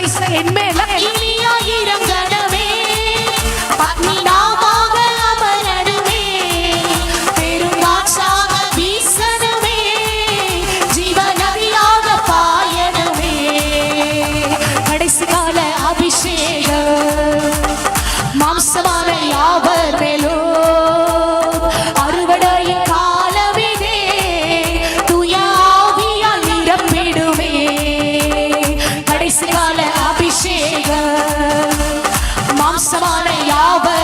என் மேல இறங்கடவே பத்னினாமாக அமரணுமே பெருங்காற்றாக வீசணுமே ஜீவநதியாக பாயணுமே கடைசி கால அபிஷேகம் மாம்சமான யாவர் மேலோ அறுவடையின் காலமிதே தூய ஆவியால் நிரப்பிடுமே கடைசி கால அபிஷேகம் மாம்சமான யாவர்